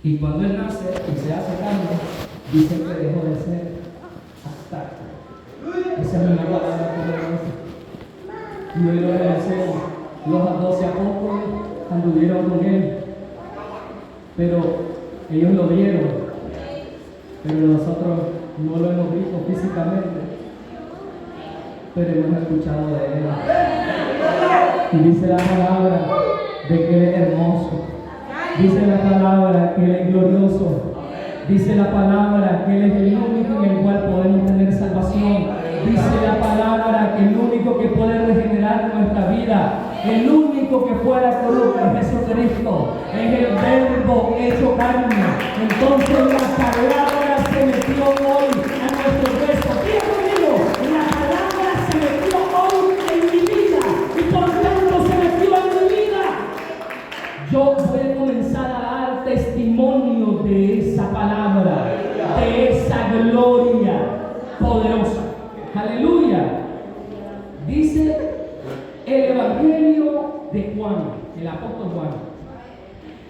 Y cuando Él nace y se hace carne, dice que dejó de ser abstracto. Esa es una palabra poderosa. Y hoy lo agradecemos. Los 12 apóstoles anduvieron con Él, pero ellos lo vieron, pero nosotros no lo hemos visto físicamente, pero hemos escuchado de Él. Y dice la palabra de que Él es hermoso, dice la palabra que Él es glorioso, dice la palabra que Él es el único en el cual podemos tener salvación, dice la palabra que el único que puede regenerar nuestra vida, el único que fuera corrupto es Jesucristo, es el Verbo hecho carne. Entonces la palabra se metió hoy a nuestro resto. Diga conmigo, la palabra se metió hoy en mi vida y por tanto se metió en mi vida. Yo voy a comenzar a dar testimonio de esa palabra, de esa gloria poderosa. Aleluya. Dice el Evangelio de Juan, el apóstol Juan.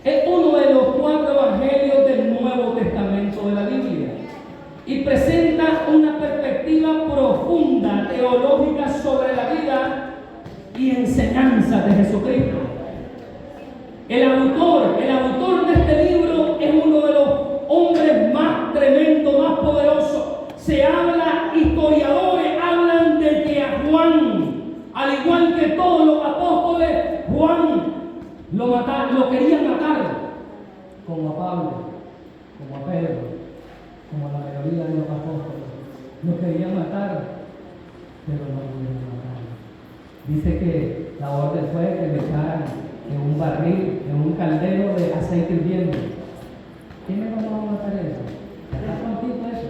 Es uno de los 4 evangelios del Nuevo Testamento de la Biblia y presenta una perspectiva profunda, teológica sobre la vida y enseñanza de Jesucristo. El autor de este libro es uno de los hombres más tremendos, más poderosos. Se habla, historiadores hablan de que a Juan, al igual que todos los apóstoles, Juan lo querían matar, como a Pablo, como a Pedro, como a la mayoría de los apóstoles. Lo querían matar, pero no pudieron matarlo. Dice que la orden fue que le echaran en un barril, en un caldero de aceite hirviendo. ¿Quiénes no van a matar eso? ¿Estás contigo eso?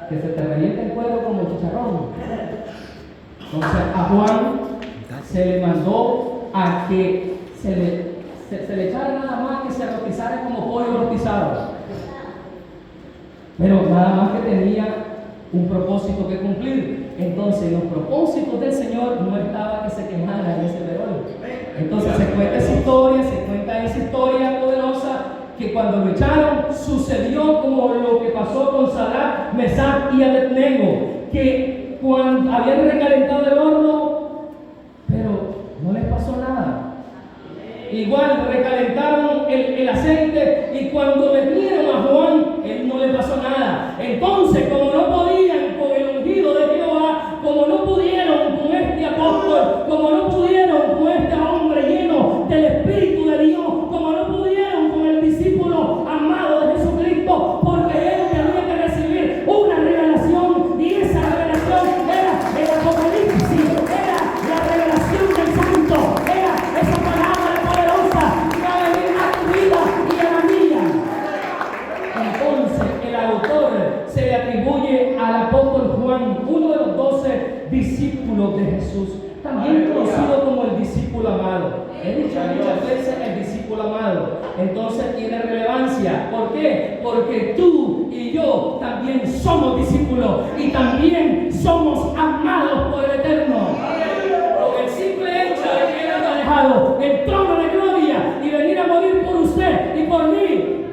Que se te reviente el cuero como chicharrón. Entonces a Juan se le mandó a que se le echara nada más que se rostizara como pollo rostizado. Pero nada más que tenía un propósito que cumplir. Entonces los propósitos del Señor no estaba que se quemara en ese verón. Entonces se cuenta esa historia poderosa que cuando lo echaron sucedió como lo que pasó con Sadrach, Mesach y Abednego, que cuando habían recalentado el horno, pero no les pasó nada. Igual recalentaron el aceite y cuando metieron a Juan, él no le pasó nada. Entonces, como no podían con el ungido de Jehová, como no pudieron con este apóstol, como no pudieron con este hombre lleno del Espíritu de Dios, como no pudieron con el discípulo amado de Jesucristo, porque él tenía que recibir una revelación y esa revelación era el Apocalipsis, era la revelación del Santo, era esa palabra poderosa que va a venir a tu vida y a la mía. Entonces el autor se le atribuye al apóstol Juan, uno de los 12 discípulos de Jesús, también conocido como el discípulo amado. He dicho muchas veces el discípulo amado. Entonces tiene relevancia. ¿Por qué? Porque tú y yo también somos discípulos y también somos amados por el Eterno. Con el simple hecho de que Él haya dejado el trono de gloria y venir a morir por usted y por mí,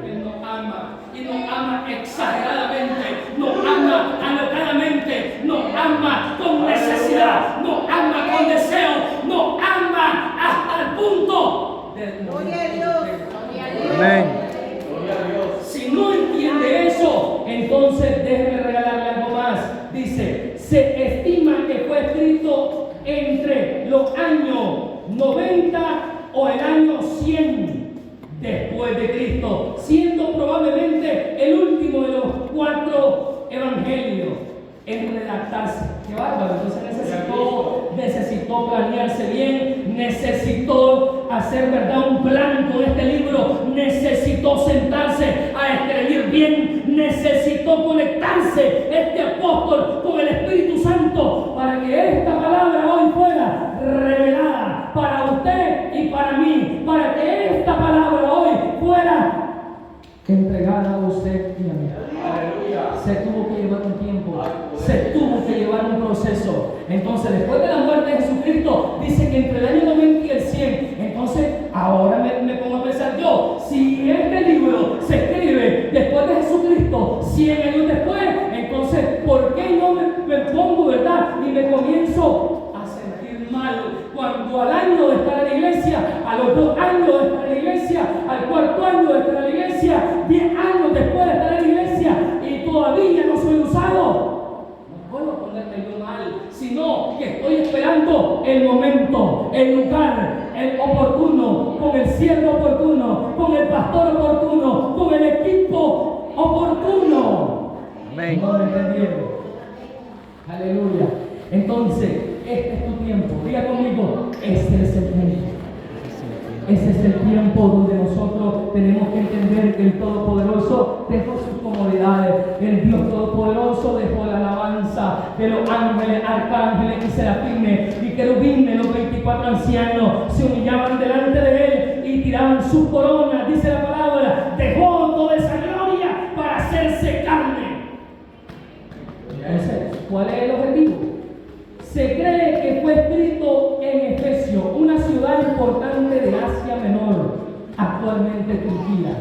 Él nos ama y nos ama exageradamente, nos ama alocadamente, nos ama con necesidad, nos ama con deseo, nos ama hasta el punto de Gloria a Dios. Amén. Si no entiende eso, entonces déjeme regalarle algo más. Dice, se estima que fue escrito entre los años 90 o el año 100 después de Cristo, siendo probablemente el último de los 4 evangelios en redactarse. ¡Qué bárbaro! Entonces necesitó planearse bien, necesitó hacer verdad un plan con este libro, necesitó sentarse a escribir bien, necesitó conectarse este apóstol con el Espíritu Santo para que esta palabra hoy fuera revelada para usted y para mí, para que esta palabra hoy fuera entregada a usted y a mí. Se tuvo que llevar un tiempo, se tuvo que llevar un proceso. Entonces, después de la muerte de Jesucristo, dice que entre el año 90 y el 100. Entonces, ahora me pongo a pensar yo, si este libro se escribe años de estar en la iglesia, 10 años después de estar en la iglesia y todavía no soy usado. No puedo ponerme yo mal, sino que estoy esperando el momento, el lugar, el oportuno, con el siervo oportuno, con el pastor oportuno, con el equipo oportuno. Amén. ¿No me entendieron? Aleluya. Entonces, este es tu tiempo. Diga conmigo, este es el tiempo. Ese es el tiempo donde nosotros tenemos que entender que el Todopoderoso dejó sus comodidades. El Dios Todopoderoso dejó la alabanza de los ángeles, arcángeles y serafines y querubines. Los 24 ancianos se humillaban delante de Él y tiraban sus coronas. Dice la palabra, dejó toda esa gloria para hacerse carne. Entonces, ¿cuál es el objetivo? Se cree que fue escrito en Efesio, una ciudad importante de Asia Menor, actualmente Turquía.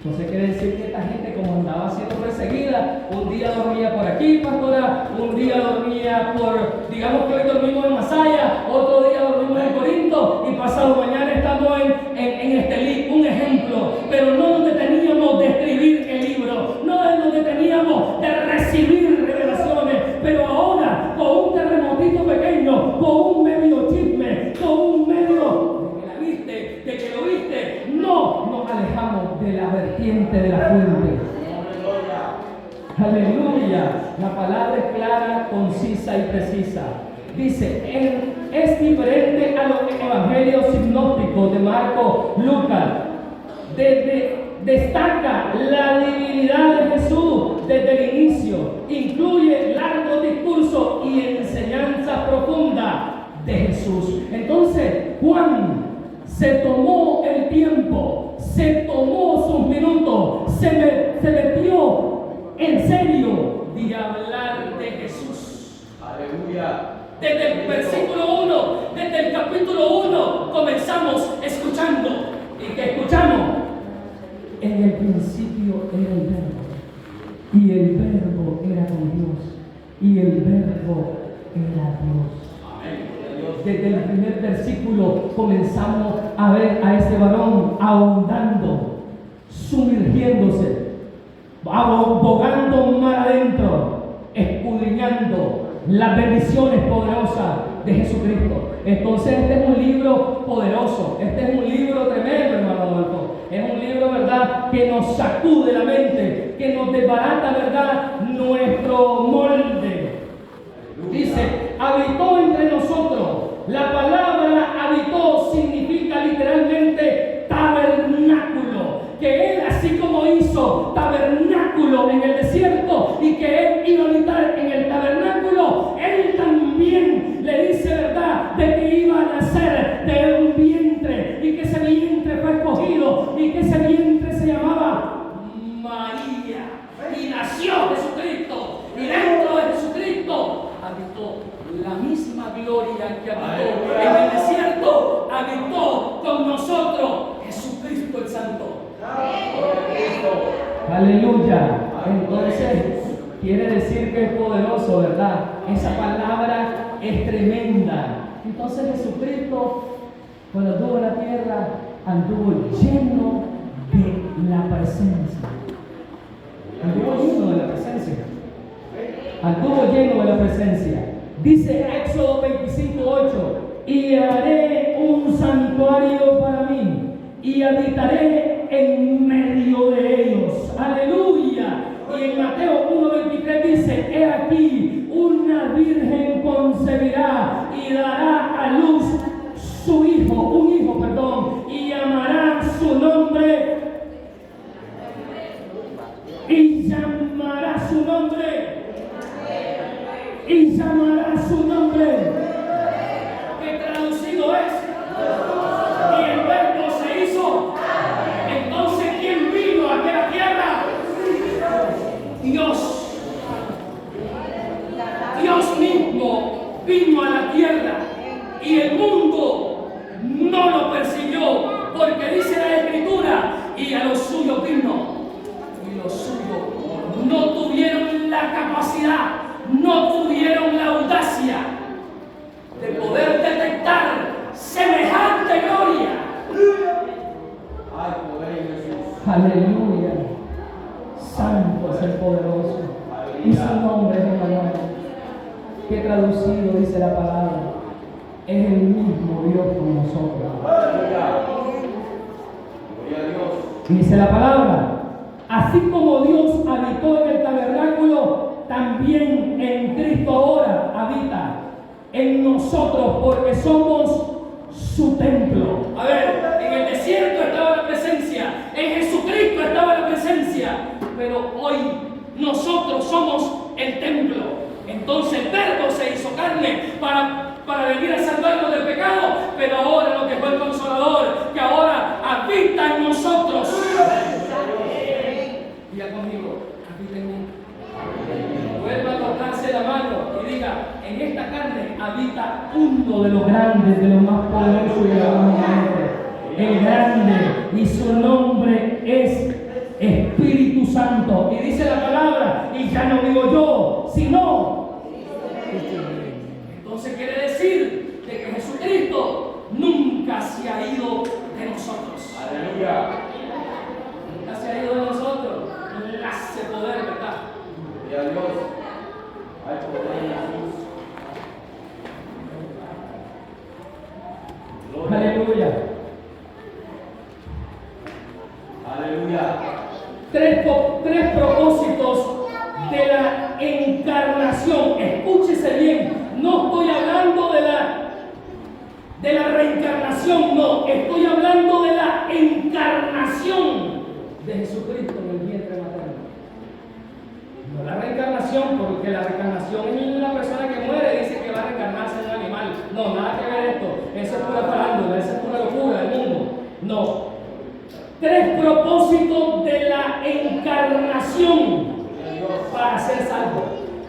Entonces quiere decir que esta gente, como andaba siendo perseguida, un día dormía por aquí, pastora, un día dormía por, digamos que hoy dormimos en Masaya, otro día dormimos en Corinto y pasado mañana estamos en Estelí, un ejemplo, pero no nos deteníamos de escribir el libro, no nos deteníamos de recibir revelaciones, pero ahora con un terremotito pequeño, con un medio chisme, con un medio de que la viste, de que lo viste, no nos alejamos de la vertiente de la fuente. Aleluya. La palabra es clara, concisa y precisa. Dice, es diferente a los evangelios sinópticos de Marcos, Lucas. Destaca la divinidad de Jesús desde el inicio. Incluye largos discursos y enseñanza profunda de Jesús. Entonces, Juan se tomó el tiempo, se tomó sus minutos, se metió en serio de hablar de Jesús. Aleluya. Desde el versículo 1, desde el capítulo 1, comenzamos escuchando. ¿Y qué escuchamos? En el principio era el Verbo, y el Verbo era con Dios, y el Verbo era Dios. Desde el primer versículo comenzamos a ver a ese varón ahondando, sumergiéndose, abogando mar adentro, escudriñando las bendiciones poderosas de Jesucristo. Entonces este es un libro poderoso, este es un libro tremendo, hermano Adolfo. Es un libro, ¿verdad?, que nos sacude la mente, que nos desbarata, ¿verdad?, nuestro molde. Dice, habitó entre nosotros. La palabra habitó significa literalmente tabernáculo. Que Él, así como hizo tabernáculo en el desierto y que Él iba a habitar en el tabernáculo, Él también le dice, ¿verdad?, de que iba a nacer de un vientre y que ese vientre fue escogido y que ese vientre se llamaba María. Y nació Jesucristo, y dentro de Jesucristo habitó la misma gloria que habitó en el desierto, habitó con nosotros Jesucristo el Santo. Aleluya. Entonces quiere decir que es poderoso, ¿verdad? Esa palabra es tremenda. Entonces Jesucristo, cuando anduvo en la tierra, anduvo lleno de la presencia. Anduvo lleno de la presencia. Anduvo lleno de la presencia. Dice Éxodo 25:8, y haré un santuario para mí y habitaré en medio de ellos. Aleluya. Y en Mateo 1:23 dice, he aquí, una virgen concebirá y dará a luz un hijo, y llamará su nombre, que traducido es, y el Verbo se hizo. Entonces, Aleluya. Santo es el poderoso. Y su nombre es Emmanuel. Que traducido dice la palabra, es el mismo Dios con nosotros. Dice la palabra, así como Dios habitó en el tabernáculo, también en Cristo ahora habita en nosotros, porque somos su templo. A ver, en el desierto estaba la presencia, en Jesucristo estaba la presencia, pero hoy nosotros somos el templo. Entonces el Verbo se hizo carne para venir a salvarnos del pecado, pero ahora lo que fue el Consolador, que ahora habita en nosotros. Diga conmigo, habita en mí. Vuelva a tocarse la mano y diga, en esta carne habita uno de los grandes, de los más poderosos de la humanidad. El grande, y su nombre es Espíritu Santo. Y dice la palabra, y ya no digo yo, sino. Entonces quiere decir de que Jesucristo nunca se ha ido de nosotros. Aleluya. Nunca se ha ido de nosotros. Hace poder, ¿verdad? Y a Dios hay poder en Jesús. Aleluya. Aleluya. Tres propósitos de la encarnación. Escúchese bien. No estoy hablando de la reencarnación, no. Estoy hablando de la encarnación de Jesucristo en el vientre materno. No la reencarnación, porque la reencarnación es la persona que muere y dice que va a reencarnarse en un animal. No, nada que ver esto. Eso es pura farándula, eso es pura locura del mundo. No. Tres propósitos de la encarnación para ser salvo.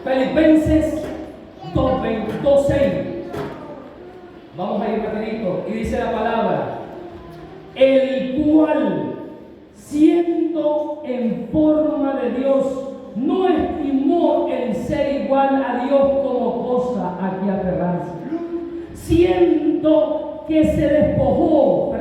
Filipenses 2:6. Vamos a ir rapidito. Y dice la palabra, el cual, siendo en forma de Dios, no estimó el ser igual a Dios como cosa a que aferrarse, sino que se despojó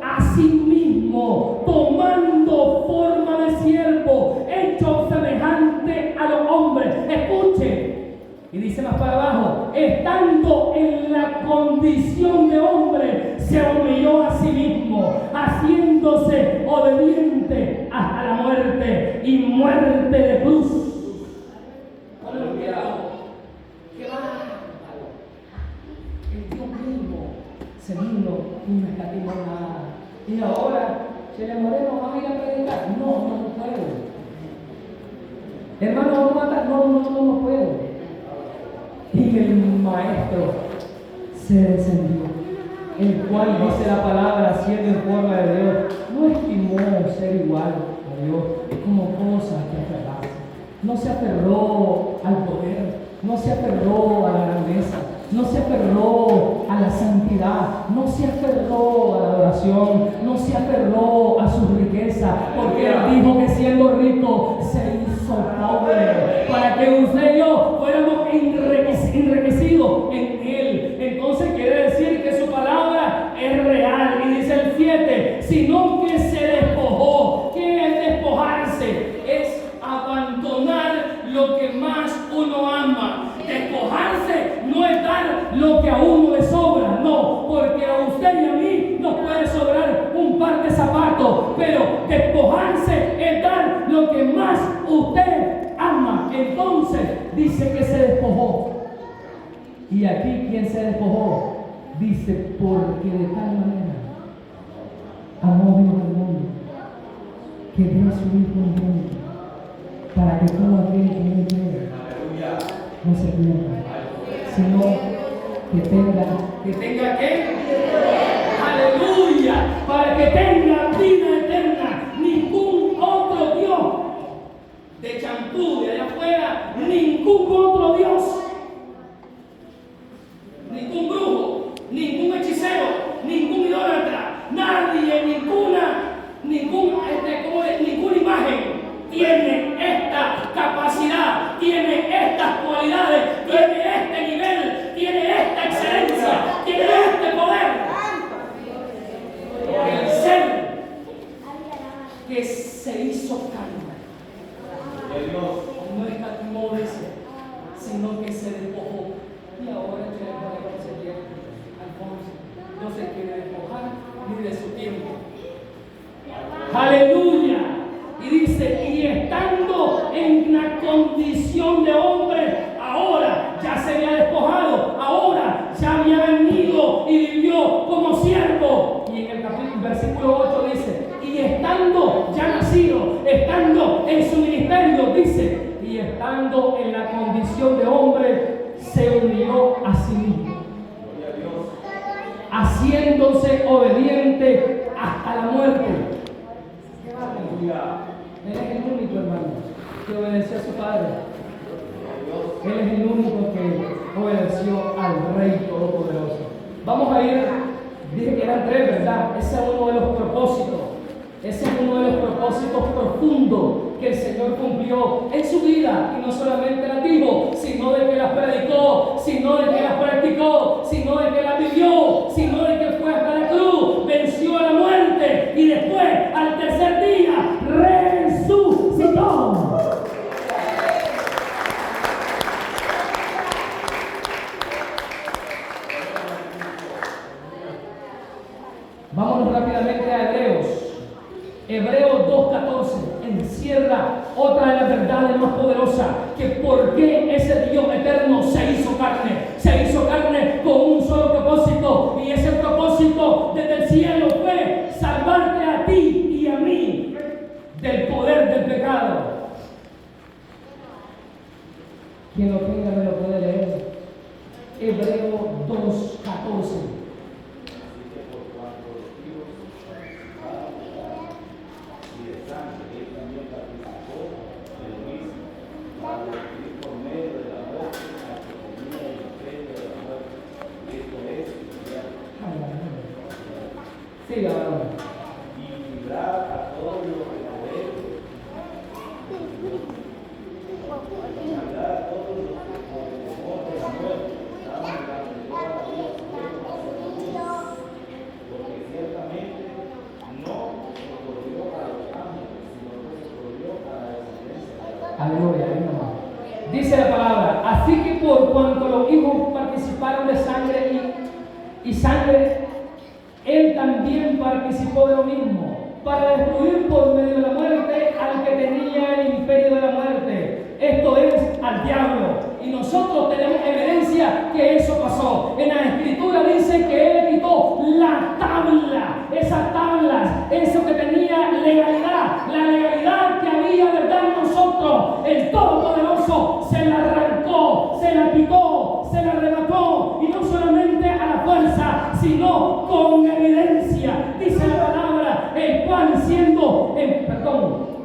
a sí mismo, tomando forma de siervo, hecho semejante a los hombres. Escuche, y dice más para abajo, estando en la condición de hombre, se humilló a sí mismo, haciéndose obediente hasta la muerte y muerte de cruz. Aleluya. ¡Qué bárbaro! El Dios mismo se vino y no escatimó nada. Y ahora, Chele Moreno, ¿vas a ir a predicar? No puedo. Hermano, vamos a matar. No puedo. Y el maestro se descendió, el cual dice la palabra, siendo en forma de Dios, no estimó ser igual a Dios como cosa que aferrarse. No se aferró al poder, no se aferró a la grandeza, no se aferró a la santidad, no se aferró a la adoración, no se aferró a su riqueza, porque él dijo que siendo rico se hizo pobre, para que usted y yo fuéramos enriquecidos en él. Entonces quiere decir que su palabra es real. Y dice el 7, sino que se despojó. ¿Qué es despojarse? Es abandonar lo que más uno ama. Despojarse no es dar lo que a uno le sobra, no, porque a usted y a mí nos puede sobrar un par de zapatos, pero despojarse es dar lo que más usted ama. Entonces dice que se despojó. Y aquí, ¿quién se despojó? Dice, porque de tal manera amó Dios al mundo, que dio a su Hijo unigénito, para que todo aquel que en él cree no se pierda, sino que tenga ¿qué? Aleluya, para que tenga vida eterna. Ningún otro Dios de champú de allá afuera, ningún otro Dios, ningún brujo, ningún hechicero, ningún idólatra, nadie, ninguna imagen tiene esta capacidad, tiene estas cualidades, tiene este nivel, tiene esta excelencia, tiene este poder. que se hizo carne. No escatimó, dice, sino que se despojó. Y ahora que el Padre se quiere, Alfonso, no se quiere despojar ni de su tiempo. Aleluya. Y dice, y estando en la condición de hombre, ahora ya se había despojado, ahora ya había venido y vivió como siervo. Y en el versículo 8 dice, y estando ya nacido, estando en su ministerio, dice, y estando en la condición de hombre, se humilló a sí mismo, haciéndose obediente hasta la muerte. Él es el único, hermano, que obedeció a su padre. Él es el único que obedeció al Rey Todopoderoso. Vamos a ir, dije que eran 3, ¿verdad? Ese es uno de los propósitos. Ese es uno de los propósitos profundos que el Señor cumplió en su vida. Y no solamente las dijo, sino de que las predicó, sino de que las practicó, sino de que las vivió, sino de que fue hasta la cruz, venció a la muerte y después, al tercer día, resucitó. Vámonos rápidamente a Hebreos. Hebreos 2:14 encierra otra de las verdades más poderosas, que por qué ese Dios eterno se hizo carne con un solo propósito, y ese propósito desde el cielo fue salvarte a ti y a mí del poder del pecado. Quien lo tenga me lo puede leer. Hebreos 2:14. Sí, la verdad. Y librar a todos los pecadores. Librar a todos los por el temor de la muerte. Damos la gloria a Dios, porque ciertamente no socorrió a los ángeles, sino que socorrió a la descendencia. Aleluya, hermano. Dice la palabra, así que por cuanto los hijos participaron de sangre y sangre, él también participó de lo mismo, para destruir por medio de la muerte al que tenía el imperio de la muerte, esto es, al diablo. Y nosotros tenemos evidencia que eso pasó. En la Escritura dice que él quitó la tabla, esas tablas, eso que tenía legalidad, la legalidad que había de dar nosotros. El Todopoderoso se la arrancó, se la quitó, se la arrebató, y no solamente a la fuerza, sino con evidencia. Dice la palabra, el cual siendo,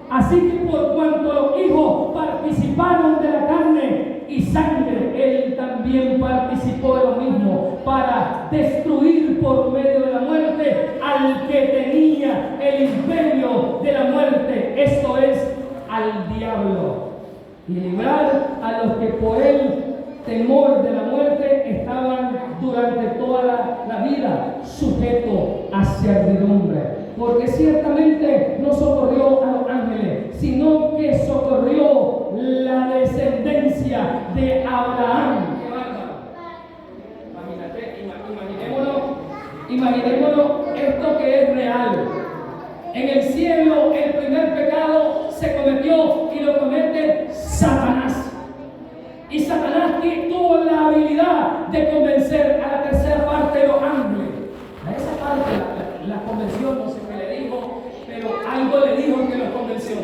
así que por cuanto los hijos participaron de la carne y sangre, él también participó de lo mismo, para destruir por medio de la muerte al que tenía el imperio de la muerte, esto es, al diablo, y librar a los que por el temor de la muerte estaban durante toda la vida sujetos a servidumbre. Porque ciertamente no socorrió a los ángeles, sino que socorrió la descendencia de Abraham. ¡Qué bárbaro! Imaginémonos esto que es real. En el cielo el primer pecado se cometió y lo comete Satanás. Y Satanás tuvo la habilidad de convencer a la tercera parte de los ángeles. A esa parte la convenció, no sé qué le dijo, pero algo le dijo que los convenció.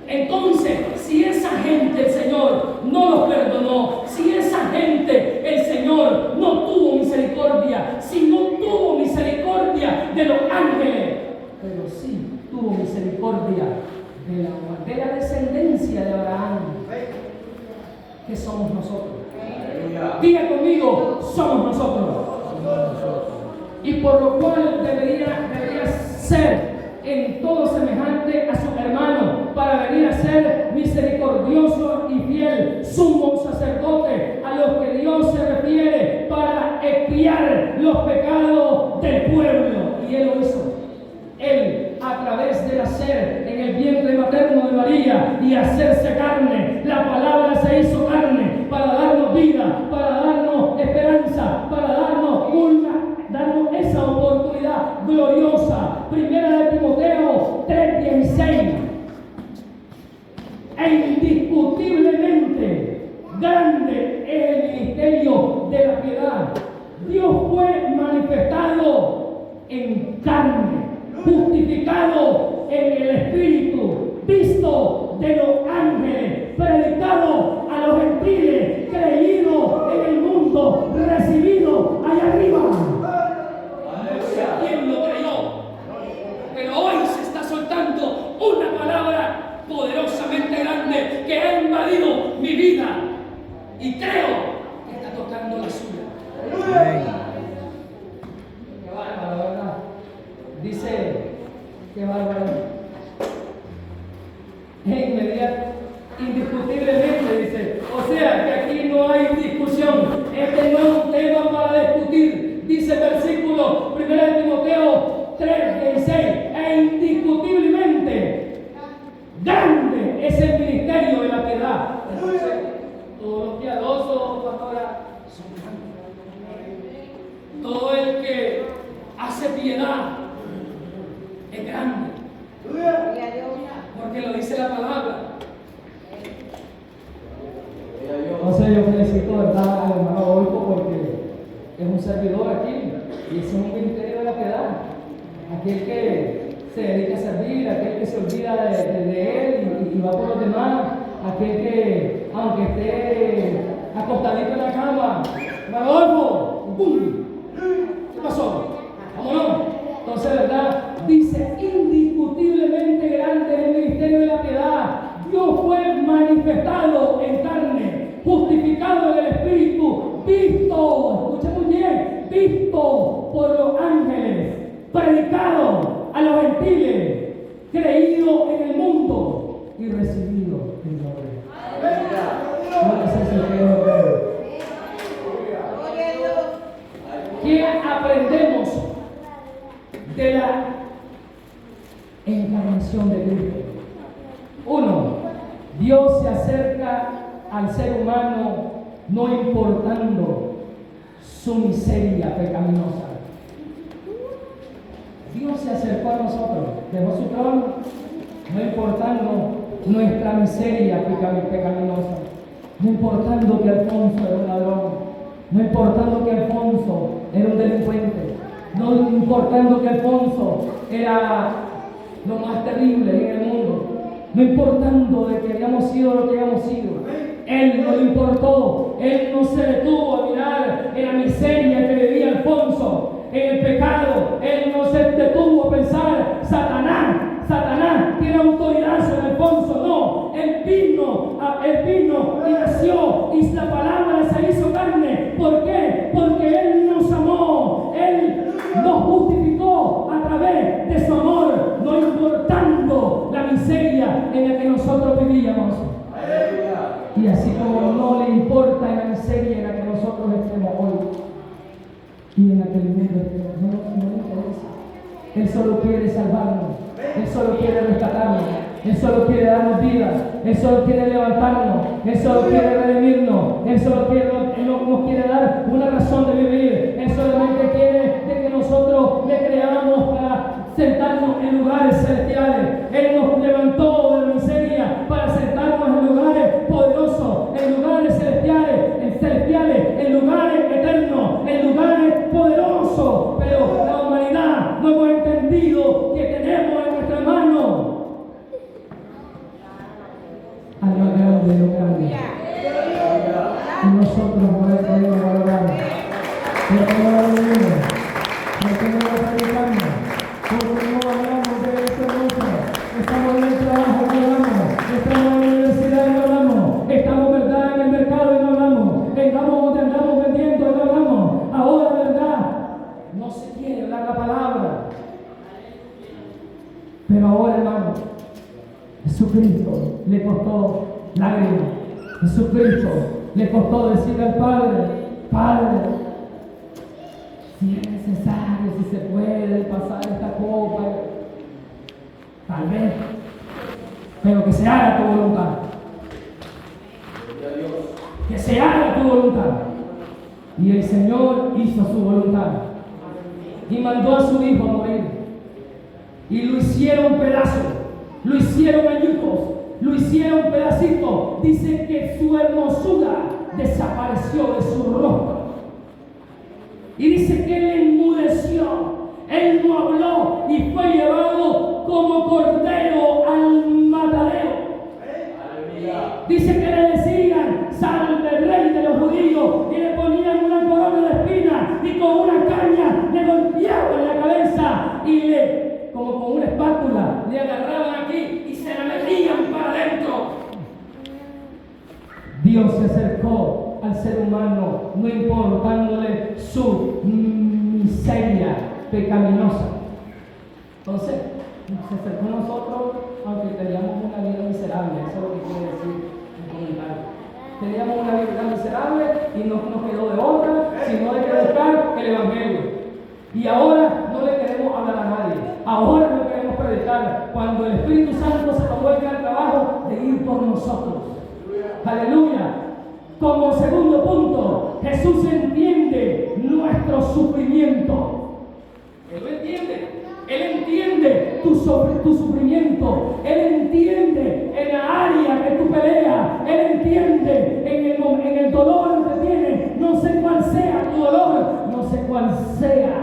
Entonces, si esa gente el Señor no los perdonó, si esa gente el Señor no tuvo misericordia, si no tuvo misericordia de los ángeles, pero sí tuvo misericordia de la descendencia de Abraham, que somos nosotros. Diga conmigo, somos nosotros. Y por lo cual debería ser en todo semejante a sus hermanos, para venir a ser misericordioso y fiel sumo sacerdote a los que Dios se refiere, para expiar los pecados del pueblo. Y él lo hizo. Él, a través del hacer y hacerse carne. La palabra se hizo carne para darnos vida, para darnos esperanza, para darnos esa oportunidad gloriosa. Primera de Timoteo 3:16. E indiscutiblemente grande es el ministerio de la piedad. Dios fue manifestado en carne, justificado en el Espíritu, visto de los ángeles, predicado a los gentiles, creído en el mundo, recibido allá arriba. No sé quién lo creyó, pero hoy se está soltando una palabra poderosamente grande que ha invadido mi vida y creo que está tocando la suya. Qué bárbaro, ¿verdad? Dice, qué bárbaro. Indiscutiblemente dice, o sea que aquí no hay discusión, este no es un tema para discutir. Dice el versículo 1 de Timoteo 3:16, e indiscutiblemente grande es el ministerio de la piedad. Entonces, todos los piadosos, pastora, son grandes. Todo el que hace piedad es grande. Porque lo dice la palabra. Entonces yo felicito, ¿verdad?, al hermano Adolfo, porque es un servidor aquí y ese es un ministerio de la piedad. Aquel que se dedica a servir, aquel que se olvida de él y va por los demás, aquel que, aunque esté acostadito en la cama, hermano Adolfo, ¡pum! ¿Qué pasó? Vámonos. Entonces, ¿verdad? Dice, indiscutiblemente grande es el ministerio de la piedad. Dios fue manifestado en carne, justificado en el Espíritu, visto, escucha muy bien, visto por los ángeles, predicado a los gentiles, creído en el mundo y recibido en gloria. ¿Cuál es ese que ¿qué aprendemos de la encarnación de Cristo? 1. Dios se acerca al ser humano no importando su miseria pecaminosa. Dios se acercó a nosotros, dejó su trono, no importando nuestra miseria pecaminosa, no importando que Alfonso era un ladrón, no importando que Alfonso era un delincuente, no importando que Alfonso era lo más terrible en el mundo, no importando de que habíamos sido lo que habíamos sido. Él no le importó, él no se detuvo a mirar en la miseria que vivía Alfonso, en el pecado. Él no se detuvo a pensar, Satanás tiene autoridad sobre Alfonso. No, él vino y nació y la palabra se hizo carne. ¿Por qué? Porque él nos amó, él nos justificó a través de su amor, no importando la miseria en la que nosotros vivíamos. Y así como no le importa en la miseria en la que nosotros estemos hoy y en la que el mundo estemos, no le interesa. Él solo quiere salvarnos, él solo quiere rescatarnos, él solo quiere darnos vida, él solo quiere levantarnos, él solo quiere redimirnos, él nos quiere dar una razón de vivir. Él solamente quiere de que nosotros le creamos para sentarnos en lugares celestiales. Él nos levantó de la miseria para sentarnos en lugares poderosos, en lugares celestiales, en lugares eternos, en lugares poderosos. Pero la humanidad no hemos entendido que tenemos en nuestra mano al más grande de los grandes. Y nosotros no le podemos valorar. Porque no lo vivimos, porque no lo predicamos, porque no hablamos de este mundo. Estamos en el trabajo y no hablamos, estamos en la universidad y no hablamos, estamos, ¿verdad?, en el mercado y no hablamos, estamos donde andamos vendiendo y no hablamos. Ahora, ¿verdad?, no se quiere hablar la palabra. Pero ahora, hermano, Jesucristo le costó lágrimas. Jesucristo le costó decirle al Padre, si es necesario, si se puede pasar esta copa, tal vez, pero que se haga tu voluntad. Que se haga tu voluntad. Y el Señor hizo su voluntad. Y mandó a su hijo a morir. Y lo hicieron pedazos. Lo hicieron añicos. Lo hicieron pedacitos. Dice que su hermosura desapareció de su rostro. Y dice que él enmudeció. Él no habló y fue llevado como cordero al matadero. Dice que le decían: salve el rey de los judíos, y le ponían una corona de espinas y con una caña le golpeaban en la cabeza y como con una espátula, le agarraban aquí y se la metían para adentro. Dios se acercó al ser humano, no importándole su miseria pecaminosa. Entonces, se acercó a nosotros, aunque teníamos una vida miserable. Eso es lo que quiere decir el comentario. Teníamos una vida miserable y no nos quedó de otra, sino de que buscar el Evangelio. Y ahora no le queremos hablar a nadie. Ahora no queremos predicar. Cuando el Espíritu Santo se tomó el gran trabajo de ir por nosotros. Aleluya. Como segundo punto, Jesús entiende nuestro sufrimiento. Él lo entiende. Él entiende tu sufrimiento. Él entiende en la área que tú peleas. Él entiende en el dolor que tienes. No sé cuál sea tu dolor. No sé cuál sea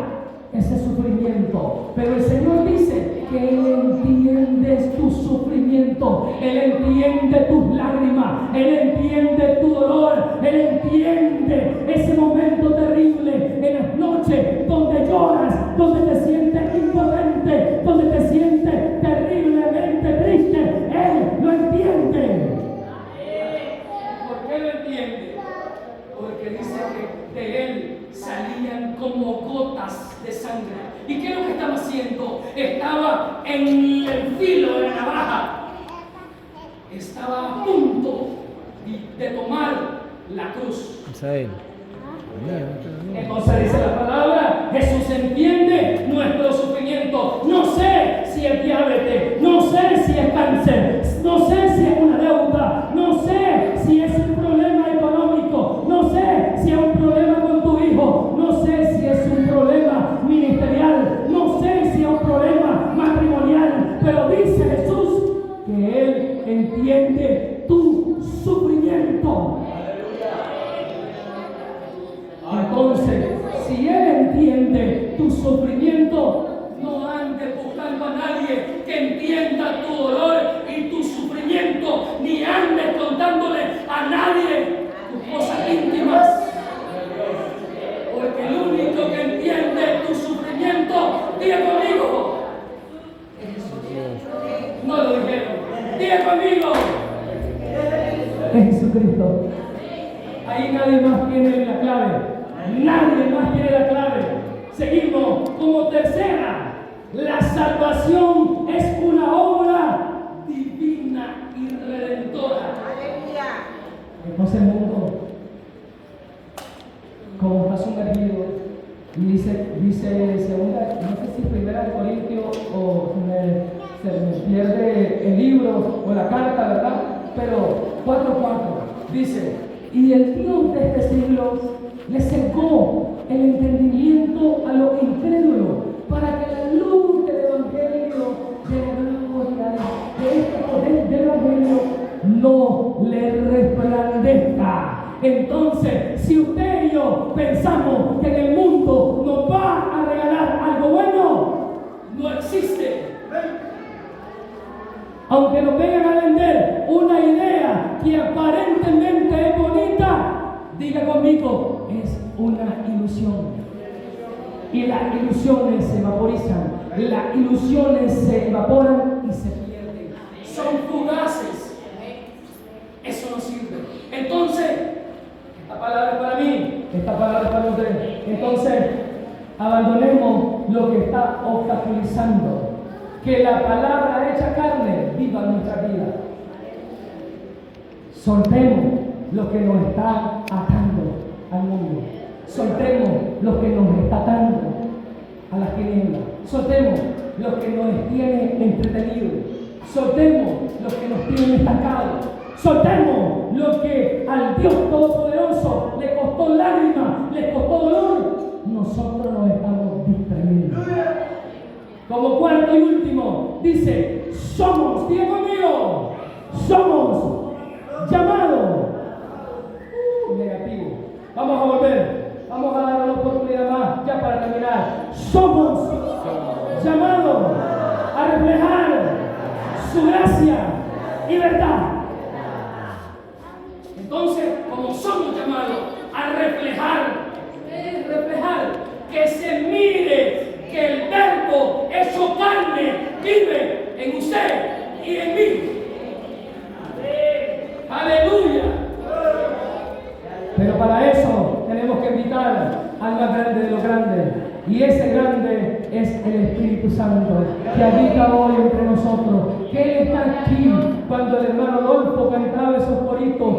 ese sufrimiento. Pero el Señor dice que Él entiende tu sufrimiento. Él entiende tus lágrimas. Él entiende tu dolor. Él entiende ese momento terrible en las noches donde lloras, donde te sientes impotente, donde te sientes terriblemente triste. Él lo entiende. ¿Por qué lo entiende? Porque dice que de Él salían como gotas de sangre. ¿Y qué es lo que estaba haciendo? Estaba en el filo de la navaja. Estaba a punto de tomar la cruz. Entonces dice la palabra: Jesús entiende nuestro sufrimiento. No sé si es diabetes, no sé si es cáncer, no sé si es una deuda, no sé si es un problema económico, no sé si es un problema con tu hijo, no sé si es un problema ministerial, no sé si es un problema matrimonial, pero dice Jesús que Él entiende tu sufrimiento. Entonces, si Él entiende tu sufrimiento, no andes buscando a nadie que entienda tu dolor y tu sufrimiento, ni andes contándole a nadie tus cosas íntimas. Porque el único que entiende tu sufrimiento, diga conmigo, es Jesús. No lo dijeron. Diga conmigo, es Jesucristo. Ahí nadie más tiene la clave. Nadie más tiene la clave. Seguimos como tercera. La salvación es una obra divina y redentora. Entonces el mundo, como está sumergido, y dice segunda, no sé si primera de Corintios o se me pierde el libro o la carta, ¿verdad? Pero 4:4 dice: y el Dios de este siglo le secó el entendimiento a los incrédulos, para que la luz del Evangelio de la gloria de este poder del Evangelio no le resplandezca. Entonces, si usted y yo pensamos que en el mundo nos va a regalar algo bueno, no existe. Aunque nos vengan a vender una idea que aparentemente es bonita, diga conmigo, es una ilusión. Y las ilusiones se vaporizan, las ilusiones se evaporan y se pierden. Son fugaces. Eso no sirve. Entonces, esta palabra es para mí, esta palabra es para usted. Entonces, abandonemos lo que está obstaculizando que la palabra hecha carne viva nuestra vida. Soltemos lo que nos está atando al mundo. Soltemos lo que nos está atando a las tinieblas. Soltemos lo que nos tiene entretenidos. Soltemos los que nos tienen estancados. Soltemos lo que al Dios Todopoderoso le costó lágrimas, le costó dolor. Nosotros nos estamos distrayendo. Como cuarto y último, dice, somos, diga conmigo, somos llamados. Negativo. Vamos a volver. Vamos a dar una oportunidad más, ya para terminar. Somos llamados a reflejar su gracia y verdad. Entonces, como somos llamados a reflejar, que se mire que el Verbo hecho carne vive en usted y en mí. Aleluya. Pero para eso tenemos que invitar al más grande de los grandes. Y ese grande es el Espíritu Santo, que habita hoy entre nosotros. Que Él está aquí. Cuando el hermano Adolfo cantaba esos coritos,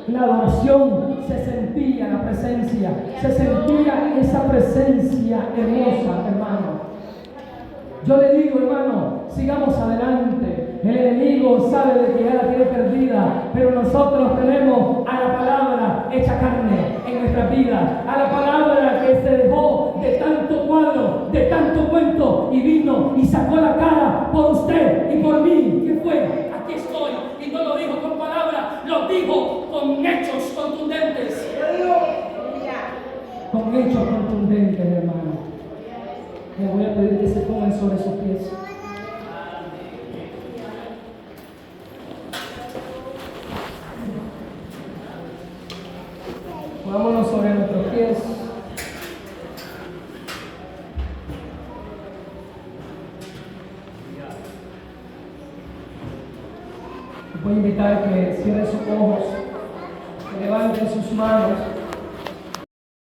la adoración, se sentía la presencia, se sentía esa presencia hermosa, hermano. Yo le digo, hermano, sigamos adelante. El enemigo sabe de que ya la tiene perdida, pero nosotros tenemos a la palabra hecha carne en nuestra vida, a la palabra que se dejó de tanto cuadro, de tanto cuento, y vino y sacó la cara por usted y por mí. ¿Qué fue? Aquí estoy. Y no lo dijo con palabras, lo dijo con hechos contundentes. Con hechos contundentes, hermano. Le voy a pedir que se pongan sobre sus pies. Pongámonos sobre nuestros pies. Voy a invitar que cierren sus ojos, que levanten sus manos.